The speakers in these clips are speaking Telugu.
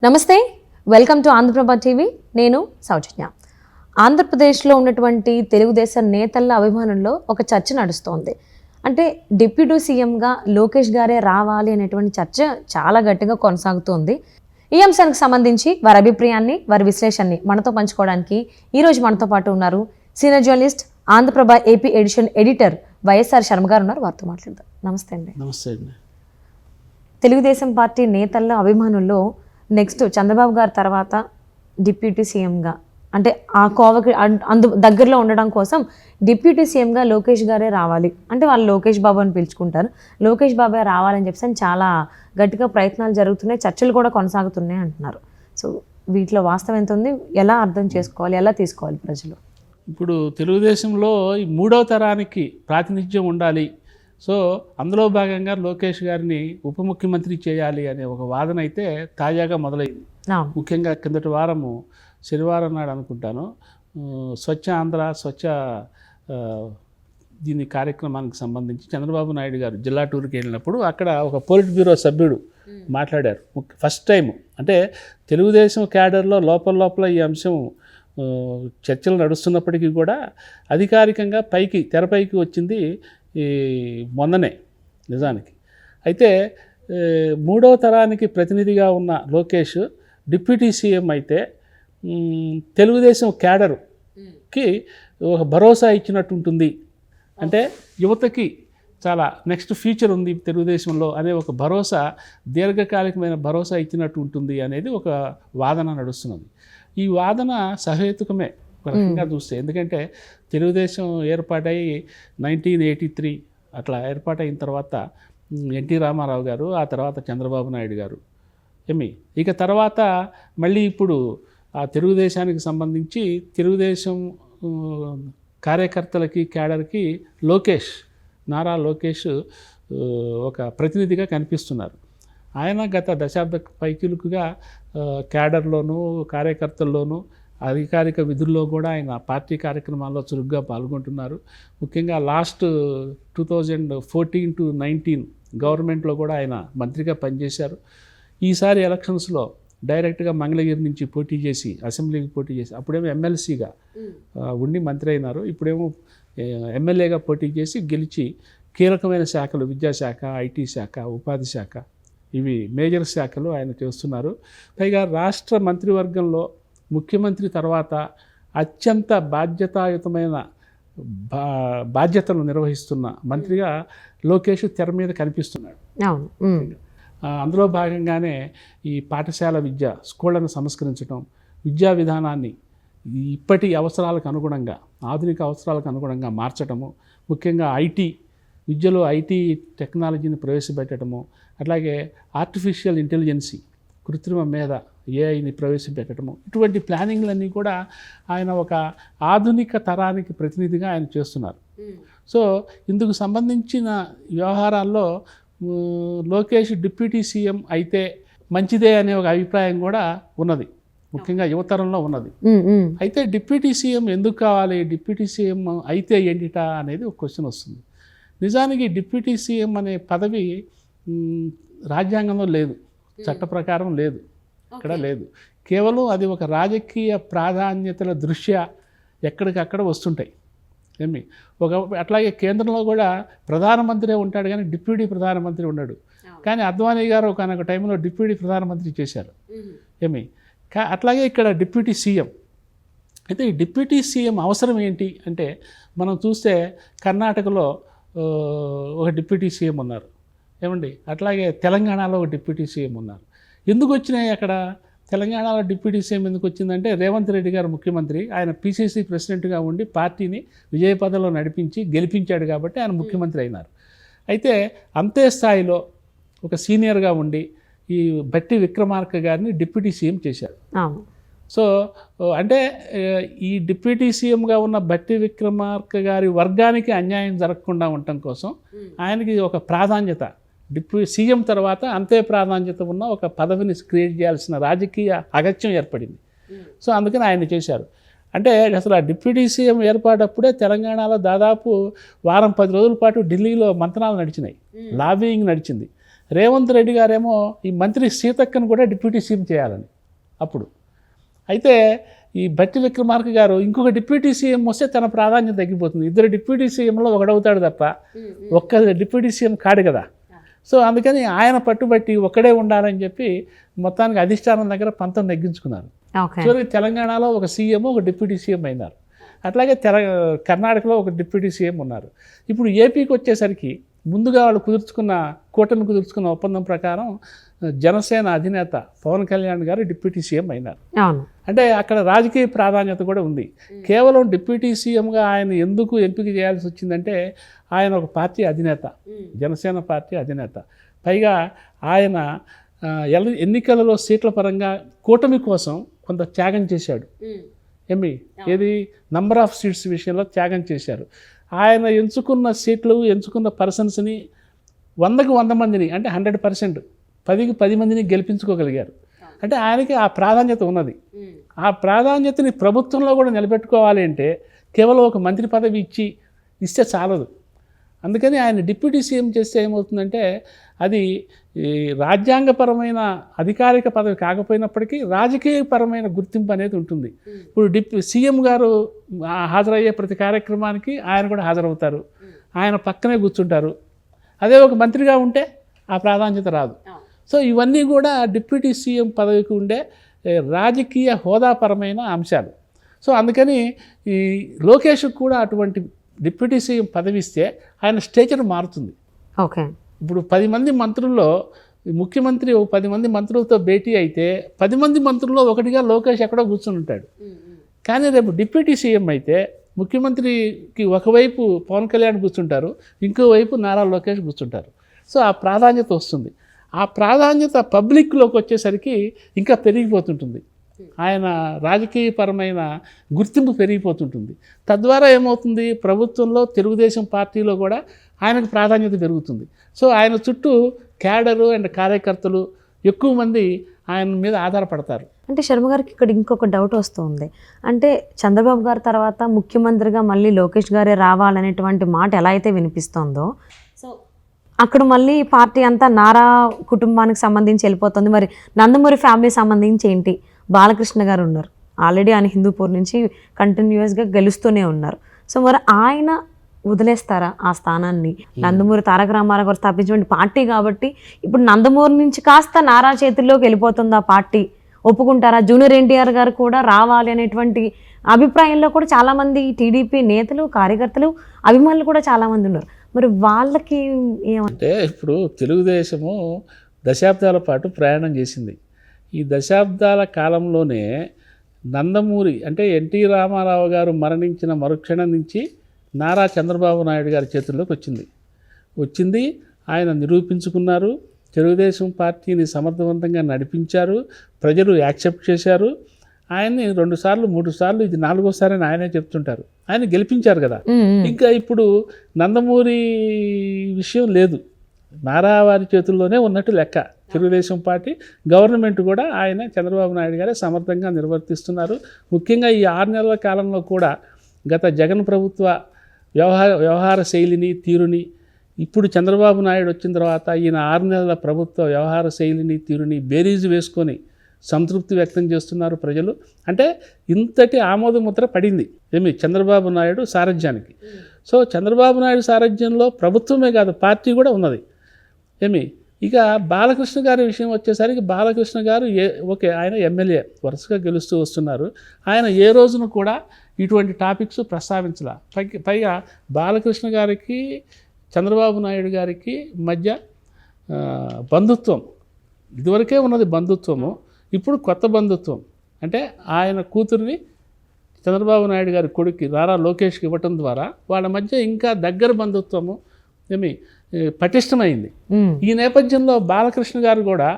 నమస్తే, వెల్కమ్ టు ఆంధ్రప్రభ టీవీ. నేను సౌజన్య. ఆంధ్రప్రదేశ్లో ఉన్నటువంటి తెలుగుదేశం నేతల అభిమానుల్లో ఒక చర్చ నడుస్తోంది. అంటే డిప్యూటీ సీఎంగా లోకేష్ గారే రావాలి అనేటువంటి చర్చ చాలా గట్టిగా కొనసాగుతోంది. ఈ అంశానికి సంబంధించి వారి అభిప్రాయాన్ని, వారి విశ్లేషణని మనతో పంచుకోవడానికి ఈరోజు మనతో పాటు ఉన్నారు senior journalist, Andhra Prabha AP edition editor YSR Sharma గారు ఉన్నారు. వారితో మాట్లాడదాం. నమస్తే అండి. నమస్తే అండి. తెలుగుదేశం పార్టీ నేతల అభిమానుల్లో నెక్స్ట్ చంద్రబాబు గారి తర్వాత డిప్యూటీ సీఎంగా, అంటే ఆ కోవకి దగ్గరలో ఉండడం కోసం డిప్యూటీ సీఎంగా లోకేష్ గారే రావాలి అంటే వాళ్ళు లోకేష్ బాబు అని పిలుచుకుంటారు. లోకేష్ బాబే రావాలని చెప్పేసి చాలా గట్టిగా ప్రయత్నాలు జరుగుతున్నాయి, చర్చలు కూడా కొనసాగుతున్నాయి అంటున్నారు. సో వీటిలో వాస్తవం ఎంత ఉంది, ఎలా అర్థం చేసుకోవాలి, ఎలా తీసుకోవాలి ప్రజలు? ఇప్పుడు తెలుగుదేశంలో ఈ మూడవ తరానికి ప్రాతినిధ్యం ఉండాలి. సో అందులో భాగంగా లోకేష్ గారిని ఉప ముఖ్యమంత్రి చేయాలి అనే ఒక వాదన అయితే తాజాగా మొదలైంది. ముఖ్యంగా కిందటి వారము శనివారం నాడు అనుకుంటాను, స్వచ్ఛ ఆంధ్ర స్వచ్ఛ దీని కార్యక్రమానికి సంబంధించి చంద్రబాబు నాయుడు గారు జిల్లా టూర్కి వెళ్ళినప్పుడు అక్కడ ఒక పొలిట్ బ్యూరో సభ్యుడు మాట్లాడారు. ఫస్ట్ టైం అంటే తెలుగుదేశం క్యాడర్లో లోపల ఈ అంశం చర్చలు నడుస్తున్నప్పటికీ కూడా అధికారికంగా తెరపైకి వచ్చింది ఈ మొన్ననే నిజానికి. అయితే మూడవ తరానికి ప్రతినిధిగా ఉన్న లోకేష్ డిప్యూటీ సీఎం అయితే తెలుగుదేశం క్యాడర్కి ఒక భరోసా ఇచ్చినట్టు ఉంటుంది. అంటే యువతకి చాలా నెక్స్ట్ ఫ్యూచర్ ఉంది తెలుగుదేశంలో అనే ఒక భరోసా, దీర్ఘకాలికమైన భరోసా ఇచ్చినట్టు ఉంటుంది అనేది ఒక వాదన నడుస్తున్నది. ఈ వాదన సహేతుకమే ఒక రకంగా చూస్తే. ఎందుకంటే తెలుగుదేశం ఏర్పాటై 1983 అట్లా ఏర్పాటైన తర్వాత ఎన్టీ రామారావు గారు, ఆ తర్వాత చంద్రబాబు నాయుడు గారు ఇక తర్వాత మళ్ళీ ఇప్పుడు ఆ తెలుగుదేశానికి సంబంధించి తెలుగుదేశం కార్యకర్తలకి క్యాడర్కి నారా లోకేష్ ఒక ప్రతినిధిగా కనిపిస్తున్నారు. ఆయన గత దశాబ్ద పైకిలుకుగా క్యాడర్లోనూ కార్యకర్తల్లోనూ అధికారిక విధుల్లో కూడా ఆయన పార్టీ కార్యక్రమాల్లో చురుగ్గా పాల్గొంటున్నారు. ముఖ్యంగా లాస్ట్ 2014 to 19 గవర్నమెంట్లో కూడా ఆయన మంత్రిగా పనిచేశారు. ఈసారి ఎలక్షన్స్లో డైరెక్ట్గా మంగళగిరి నుంచి పోటీ చేసి అసెంబ్లీకి పోటీ చేసి అప్పుడేమో ఎమ్మెల్సీగా ఉండి మంత్రి అయినారు. ఇప్పుడేమో ఎమ్మెల్యేగా పోటీ చేసి గెలిచి కీలకమైన శాఖలు విద్యాశాఖ, ఐటీ శాఖ, ఉపాధి శాఖ, ఇవి మేజర్ శాఖలు ఆయన చేస్తున్నారు. పైగా రాష్ట్ర మంత్రివర్గంలో ముఖ్యమంత్రి తర్వాత అత్యంత బాధ్యతాయుతమైన బాధ్యతలు నిర్వహిస్తున్న మంత్రిగా లోకేష్ తెర మీద కనిపిస్తున్నాడు. అందులో భాగంగానే ఈ పాఠశాల విద్య, స్కూళ్లను సంస్కరించడం, విద్యా విధానాన్ని ఇప్పటి అవసరాలకు అనుగుణంగా, ఆధునిక అవసరాలకు అనుగుణంగా మార్చడము, ముఖ్యంగా విద్యలో ఐటీ టెక్నాలజీని ప్రవేశపెట్టడము, అట్లాగే ఆర్టిఫిషియల్ ఇంటెలిజెన్సీ, కృత్రిమ మేధ, ఏఐని ప్రవేశపెట్టడము, ఇటువంటి ప్లానింగ్లన్నీ కూడా ఆయన ఒక ఆధునిక తరానికి ప్రతినిధిగా ఆయన చేస్తున్నారు. సో ఇందుకు సంబంధించిన వ్యవహారాల్లో లోకేష్ డిప్యూటీ సీఎం అయితే మంచిదే అనే ఒక అభిప్రాయం కూడా ఉన్నది, ముఖ్యంగా యువతరంలో ఉన్నది. అయితే డిప్యూటీ సీఎం ఎందుకు కావాలి, డిప్యూటీ సీఎం అయితే ఏంటిటా అనేది ఒక క్వశ్చన్ వస్తుంది. నిజానికి డిప్యూటీ సీఎం అనే పదవి రాజ్యాంగంలో లేదు, చట్ట ప్రకారం లేదు, ఇక్కడ లేదు. కేవలం అది ఒక రాజకీయ ప్రాధాన్యతల దృష్ట్యా ఎక్కడికక్కడ వస్తుంటాయి. అట్లాగే కేంద్రంలో కూడా ప్రధానమంత్రి ఉంటాడు కానీ డిప్యూటీ ప్రధానమంత్రి ఉన్నాడు. కానీ అద్వానీ గారు ఒకనొక టైంలో డిప్యూటీ ప్రధానమంత్రి చేశారు. అట్లాగే ఇక్కడ డిప్యూటీ సీఎం అయితే ఈ డిప్యూటీ సీఎం అవసరం ఏంటి అంటే, మనం చూస్తే కర్ణాటకలో ఒక డిప్యూటీ సీఎం ఉన్నారు, అట్లాగే తెలంగాణలో ఒక డిప్యూటీ సీఎం ఉన్నారు. ఎందుకు వచ్చినాయి అక్కడ? తెలంగాణలో డిప్యూటీ సీఎం ఎందుకు వచ్చిందంటే, రేవంత్ రెడ్డి గారు ముఖ్యమంత్రి, ఆయన పీసీసీ ప్రెసిడెంట్గా ఉండి పార్టీని విజయపథంలో నడిపించి గెలిపించాడు కాబట్టి ఆయన ముఖ్యమంత్రి అయినారు. అయితే అంతే స్థాయిలో ఒక సీనియర్గా ఉండి ఈ బట్టి విక్రమార్క గారిని డిప్యూటీ సీఎం చేశారు. సో అంటే ఈ డిప్యూటీ సీఎంగా ఉన్న బట్టి విక్రమార్క గారి వర్గానికి అన్యాయం జరగకుండా ఉండటం కోసం ఆయనకి ఒక ప్రాధాన్యత, డిప్యూటీ సీఎం తర్వాత అంతే ప్రాధాన్యత ఉన్న ఒక పదవిని క్రియేట్ చేయాల్సిన రాజకీయ అగత్యం ఏర్పడింది. సో అందుకని ఆయన చేశారు. అంటే అసలు ఆ డిప్యూటీ సీఎం ఏర్పాటప్పుడే తెలంగాణలో దాదాపు వారం 10 రోజుల పాటు ఢిల్లీలో మంతనాలు నడిచినాయి, లాబియింగ్ నడిచింది. రేవంత్ రెడ్డి గారేమో ఈ మంత్రి సీతక్కను కూడా డిప్యూటీ సీఎం చేయాలని అప్పుడు. అయితే ఈ బట్టి విక్రమార్క గారు ఇంకొక డిప్యూటీ సీఎం వస్తే తన ప్రాధాన్యత తగ్గిపోతుంది. ఇద్దరు డిప్యూటీ సీఎంలో ఒకడవుతాడు తప్ప ఒక్క డిప్యూటీ సీఎం కాడు కదా. సో అందుకని ఆయన పట్టుబట్టి ఒక్కడే ఉండాలని చెప్పి మొత్తానికి అధిష్టానం దగ్గర పంతం నెగ్గించుకున్నారు. చివరికి తెలంగాణలో ఒక సీఎం ఒక డిప్యూటీ సీఎం అయినారు. అట్లాగే కర్ణాటకలో ఒక డిప్యూటీ సీఎం ఉన్నారు. ఇప్పుడు ఏపీకి వచ్చేసరికి ముందుగా వాళ్ళు కూటమి కుదుర్చుకున్న ఒప్పందం ప్రకారం జనసేన అధినేత పవన్ కళ్యాణ్ గారు డిప్యూటీ సీఎం అయినారు. అంటే అక్కడ రాజకీయ ప్రాధాన్యత కూడా ఉంది. కేవలం డిప్యూటీ సీఎంగా ఆయన ఎందుకు ఎంపిక చేయాల్సి వచ్చిందంటే ఆయన ఒక పార్టీ అధినేత, జనసేన పార్టీ అధినేత. పైగా ఆయన ఎన్నికలలో సీట్ల పరంగా కూటమి కోసం కొంత త్యాగం చేశాడు. ఏది నంబర్ ఆఫ్ సీట్స్ విషయంలో త్యాగం చేశారు. ఆయన ఎంచుకున్న సీట్లు ఎంచుకున్న పర్సన్స్ని 100కు 100 మందిని అంటే 100%, 10కి 10 మందిని గెలిపించుకోగలిగారు. అంటే ఆయనకి ఆ ప్రాధాన్యత ఉన్నది. ఆ ప్రాధాన్యతని ప్రభుత్వంలో కూడా నిలబెట్టుకోవాలి అంటే కేవలం ఒక మంత్రి పదవి ఇస్తే చాలదు. అందుకని ఆయన డిప్యూటీ సీఎం చేస్తే ఏమవుతుందంటే అది రాజ్యాంగపరమైన అధికారిక పదవి కాకపోయినప్పటికీ రాజకీయపరమైన గుర్తింపు అనేది ఉంటుంది. ఇప్పుడు సీఎం గారు హాజరయ్యే ప్రతి కార్యక్రమానికి ఆయన కూడా హాజరవుతారు, ఆయన పక్కనే కూర్చుంటారు. అదే ఒక మంత్రిగా ఉంటే ఆ ప్రాధాన్యత రాదు. సో ఇవన్నీ కూడా డిప్యూటీ సీఎం పదవికి ఉండే రాజకీయ హోదాపరమైన అంశాలు. సో అందుకని ఈ లోకేష్కి కూడా అటువంటి డిప్యూటీ సీఎం పదవి ఇస్తే ఆయన స్టేచర్ మారుతుంది. ఓకే, ఇప్పుడు 10 మంది మంత్రుల్లో ముఖ్యమంత్రి 10 మంది మంత్రులతో భేటీ అయితే 10 మంది మంత్రుల్లో ఒకటిగా లోకేష్ ఎక్కడో కూర్చుని ఉంటాడు. కానీ రేపు డిప్యూటీ సీఎం అయితే ముఖ్యమంత్రికి ఒకవైపు పవన్ కళ్యాణ్ కూర్చుంటారు, ఇంకోవైపు నారా లోకేష్ కూర్చుంటారు. సో ఆ ప్రాధాన్యత వస్తుంది. ఆ ప్రాధాన్యత పబ్లిక్లోకి వచ్చేసరికి ఇంకా పెరిగిపోతుంటుంది. ఆయన రాజకీయపరమైన గుర్తింపు పెరిగిపోతుంటుంది. తద్వారా ఏమవుతుంది, ప్రభుత్వంలో తెలుగుదేశం పార్టీలో కూడా ఆయనకు ప్రాధాన్యత పెరుగుతుంది. సో ఆయన చుట్టూ క్యాడరు అండ్ కార్యకర్తలు ఎక్కువ మంది ఆయన మీద ఆధారపడతారు. అంటే శర్మ గారికి ఇక్కడ ఇంకొక డౌట్ వస్తుంది. అంటే చంద్రబాబు గారి తర్వాత ముఖ్యమంత్రిగా మళ్ళీ లోకేష్ గారే రావాలనేటువంటి మాట ఎలా అయితే వినిపిస్తోందో, సో అక్కడ మళ్ళీ పార్టీ అంతా నారా కుటుంబానికి సంబంధించి వెళ్ళిపోతుంది. మరి నందమూరి ఫ్యామిలీ సంబంధించి ఏంటి? బాలకృష్ణ గారు ఉన్నారు, ఆల్రెడీ ఆయన హిందూపూర్ నుంచి కంటిన్యూస్గా గెలుస్తూనే ఉన్నారు. సో మరి ఆయన వదిలేస్తారా ఆ స్థానాన్ని? నందమూరి తారక రామారావు గారు స్థాపించిన పార్టీ కాబట్టి ఇప్పుడు నందమూరి నుంచి కాస్త నారా చేతుల్లోకి వెళ్ళిపోతుంది ఆ పార్టీ. ఒప్పుకుంటారా? జూనియర్ ఎన్టీఆర్ గారు కూడా రావాలి అనేటువంటి అభిప్రాయంలో కూడా చాలామంది టీడీపీ నేతలు, కార్యకర్తలు, అభిమానులు కూడా చాలామంది ఉన్నారు. మరి వాళ్ళకి ఏమంటే, ఇప్పుడు తెలుగుదేశము దశాబ్దాల పాటు ప్రయాణం చేసింది. ఈ దశాబ్దాల కాలంలోనే నందమూరి అంటే ఎన్టీ రామారావు గారు మరణించిన మరుక్షణం నుంచి నారా చంద్రబాబు నాయుడు గారి చేతుల్లోకి వచ్చింది. ఆయన నిరూపించుకున్నారు, తెలుగుదేశం పార్టీని సమర్థవంతంగా నడిపించారు, ప్రజలు యాక్సెప్ట్ చేశారు. ఆయన్ని 2 సార్లు 3 సార్లు, ఇది 4వ అని ఆయనే చెప్తుంటారు. ఆయన గెలిపించారు కదా. ఇంకా ఇప్పుడు నందమూరి విషయం లేదు, నారా వారి చేతుల్లోనే ఉన్నట్టు లెక్క. తెలుగుదేశం పార్టీ గవర్నమెంట్ కూడా ఆయన చంద్రబాబు నాయుడు గారే సమర్థంగా నిర్వర్తిస్తున్నారు. ముఖ్యంగా ఈ 6 నెలల కాలంలో కూడా గత జగన్ ప్రభుత్వ వ్యవహార శైలిని, తీరుని, ఇప్పుడు చంద్రబాబు నాయుడు వచ్చిన తర్వాత ఈయన 6 నెలల ప్రభుత్వ వ్యవహార శైలిని, తీరుని బేరీజు వేసుకొని సంతృప్తి వ్యక్తం చేస్తున్నారు ప్రజలు. అంటే ఇంతటి ఆమోదముద్ర పడింది చంద్రబాబు నాయుడు సారథ్యానికి. సో చంద్రబాబు నాయుడు సారథ్యంలో ప్రభుత్వమే కాదు, పార్టీ కూడా ఉన్నది. ఇక బాలకృష్ణ గారి విషయం వచ్చేసరికి బాలకృష్ణ గారు ఆయన ఎమ్మెల్యే వరుసగా గెలుస్తూ వస్తున్నారు. ఆయన ఏ రోజున కూడా ఇటువంటి టాపిక్స్ ప్రస్తావించాల. పైగా బాలకృష్ణ గారికి చంద్రబాబు నాయుడు గారికి మధ్య బంధుత్వం ఇదివరకే ఉన్నది, బంధుత్వము. ఇప్పుడు కొత్త బంధుత్వం అంటే ఆయన కూతుర్ని చంద్రబాబు నాయుడు గారి కొడుక్కి నారా లోకేష్కి ఇవ్వటం ద్వారా వాళ్ళ మధ్య ఇంకా దగ్గర బంధుత్వము పటిష్టమైంది. ఈ నేపథ్యంలో బాలకృష్ణ గారు కూడా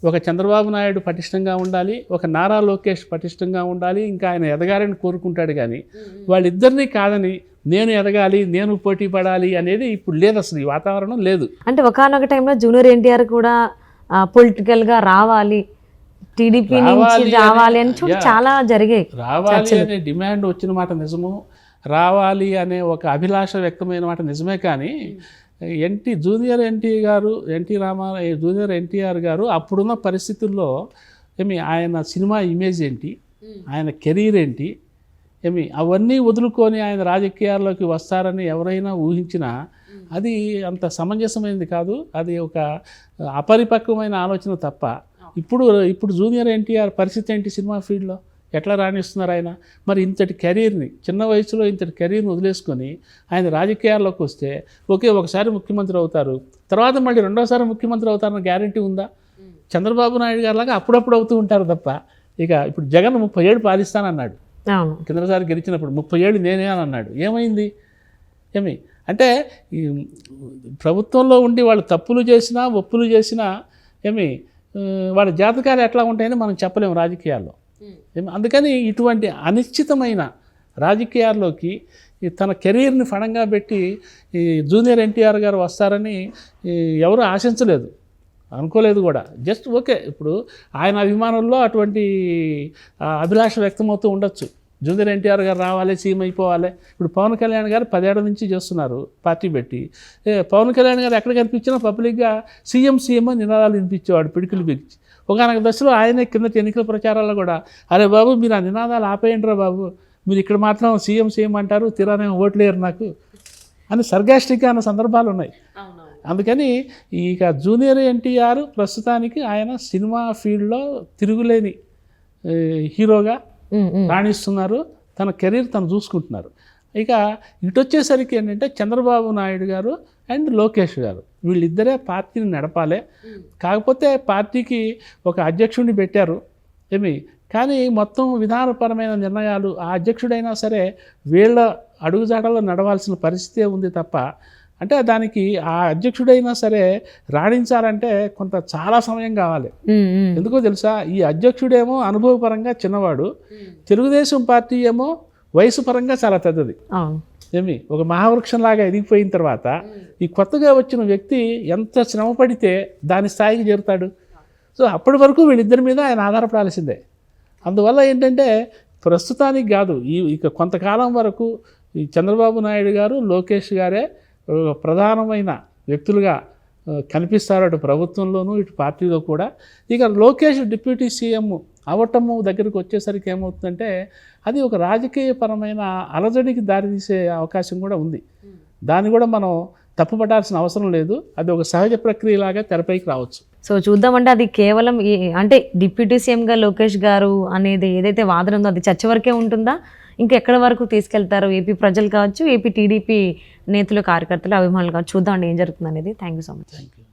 ఒక చంద్రబాబు నాయుడు పటిష్టంగా ఉండాలి, ఒక నారా లోకేష్ పటిష్టంగా ఉండాలి, ఇంకా ఆయన ఎదగాలని కోరుకుంటాడు. కానీ వాళ్ళిద్దరినీ కాదని నేను ఎదగాలి, నేను పోటీ పడాలి అనేది ఇప్పుడు లేదు, అసలు ఈ వాతావరణం లేదు. అంటే ఒకనొక టైంలో జూనియర్ ఎన్టీఆర్ కూడా పొలిటికల్గా రావాలి, టీడీపీ నుంచి రావాలి అని చాలా జరిగాయి. రావాలి అనే డిమాండ్ వచ్చిన మాట నిజము, రావాలి అనే ఒక అభిలాష వ్యక్తమైన మాట నిజమే. కానీ జూనియర్ ఎన్టీఆర్ గారు అప్పుడున్న పరిస్థితుల్లో ఆయన సినిమా ఇమేజ్ ఏంటి, ఆయన కెరీర్ ఏంటి, అవన్నీ వదులుకొని ఆయన రాజకీయాల్లోకి వస్తారని ఎవరైనా ఊహించినా అది అంత సమంజసమైనది కాదు. అది ఒక అపరిపక్వమైన ఆలోచన తప్ప. ఇప్పుడు జూనియర్ ఎన్టీఆర్ పరిస్థితి ఏంటి సినిమా ఫీల్డ్లో, ఎట్లా రాణిస్తున్నారు ఆయన? మరి ఇంతటి కెరీర్ని, చిన్న వయసులో ఇంతటి కెరీర్ని వదిలేసుకొని ఆయన రాజకీయాల్లోకి వస్తే ఒకసారి ముఖ్యమంత్రి అవుతారు, తర్వాత మళ్ళీ రెండోసారి ముఖ్యమంత్రి అవుతారన్న గ్యారంటీ ఉందా? చంద్రబాబు నాయుడు గారిలాగా అప్పుడప్పుడు అవుతూ ఉంటారు తప్ప. ఇప్పుడు జగన్ 30 ఏళ్ళు పాలిస్తానన్నాడు, కిందసారి గెలిచినప్పుడు 30 ఏళ్ళు నేనే అని అన్నాడు. ఏమైంది? అంటే ఈ ప్రభుత్వంలో ఉండి వాళ్ళు తప్పులు చేసినా ఒప్పులు చేసినా వాళ్ళ జాతకాలు ఎట్లా ఉంటాయని మనం చెప్పలేము రాజకీయాల్లో. అందుకని ఇటువంటి అనిశ్చితమైన రాజకీయాల్లోకి తన కెరీర్ని ఫణంగా పెట్టి ఈ జూనియర్ ఎన్టీఆర్ గారు వస్తారని ఎవరు ఆశించలేదు, అనుకోలేదు కూడా. జస్ట్ ఇప్పుడు ఆయన అభిమానుల్లో అటువంటి అభిలాష వ్యక్తమవుతూ ఉండొచ్చు. జూనియర్ ఎన్టీఆర్ గారు రావాలి, సీఎం అయిపోవాలి. ఇప్పుడు పవన్ కళ్యాణ్ గారు 10 ఏళ్ల నుంచి చేస్తున్నారు పార్టీ పెట్టి. పవన్ కళ్యాణ్ గారు ఎక్కడ కనిపించినా పబ్లిక్గా సీఎం అని నినాదాలు వినిపించేవాడు, పిడికిలు బిగించి. ఒకనొక దశలో ఆయనే కిందటి ఎన్నికల ప్రచారాల్లో కూడా, అరే బాబు మీరు ఆ నినాదాలు ఆపేయండిరా బాబు, మీరు ఇక్కడ మాత్రం సీఎం అంటారు, తీరానే ఓట్లేరు నాకు అని సర్గాస్టిక్గా అన్న సందర్భాలు ఉన్నాయి. అందుకని జూనియర్ ఎన్టీఆర్ ప్రస్తుతానికి ఆయన సినిమా ఫీల్డ్లో తిరుగులేని హీరోగా రాణిస్తున్నారు. తన కెరీర్ తను చూసుకుంటున్నారు. ఇటు వచ్చేసరికి ఏంటంటే చంద్రబాబు నాయుడు గారు అండ్ లోకేష్ గారు వీళ్ళిద్దరే పార్టీని నడపాలి. కాకపోతే పార్టీకి ఒక అధ్యక్షుడిని పెట్టారు కానీ మొత్తం విధానపరమైన నిర్ణయాలు ఆ అధ్యక్షుడైనా సరే వీళ్ళ అడుగుజాడల్లో నడవాల్సిన పరిస్థితే ఉంది తప్ప, అంటే దానికి ఆ అధ్యక్షుడైనా సరే రాణించాలంటే చాలా సమయం కావాలి. ఎందుకో తెలుసా? ఈ అధ్యక్షుడేమో అనుభవపరంగా చిన్నవాడు, తెలుగుదేశం పార్టీ ఏమో వయసు పరంగా చాలా పెద్దది. ఒక మహావృక్షంలాగా ఎదిగిపోయిన తర్వాత ఈ కొత్తగా వచ్చిన వ్యక్తి ఎంత శ్రమ పడితే దాని స్థాయికి చేరుతాడు. సో అప్పటి వరకు వీళ్ళిద్దరి మీద ఆయన ఆధారపడాల్సిందే. అందువల్ల ఏంటంటే ప్రస్తుతానికి కాదు, కొంతకాలం వరకు ఈ చంద్రబాబు నాయుడు గారు, లోకేష్ గారే ప్రధానమైన వ్యక్తులుగా కనిపిస్తారు అటు ప్రభుత్వంలోనూ ఇటు పార్టీలో కూడా. లోకేష్ డిప్యూటీ సీఎం అవటము దగ్గరికి వచ్చేసరికి ఏమవుతుందంటే అది ఒక రాజకీయపరమైన అలజడికి దారితీసే అవకాశం కూడా ఉంది. దాన్ని కూడా మనం తప్పుపట్టాల్సిన అవసరం లేదు. అది ఒక సహజ ప్రక్రియలాగా తెరపైకి రావచ్చు. సో చూద్దామంటే అది కేవలం అంటే డిప్యూటీ సీఎంగా లోకేష్ గారు అనేది ఏదైతే వాదన ఉందో అది చర్చ వరకే ఉంటుందా, ఇంకా ఎక్కడి వరకు తీసుకెళ్తారు ఏపీ ప్రజలు కావచ్చు, ఏపీ టీడీపీ నేతలు, కార్యకర్తలు, అభిమానులు కావచ్చు, చూద్దామండి ఏం జరుగుతుంది అనేది. Thank you so much. Thank you.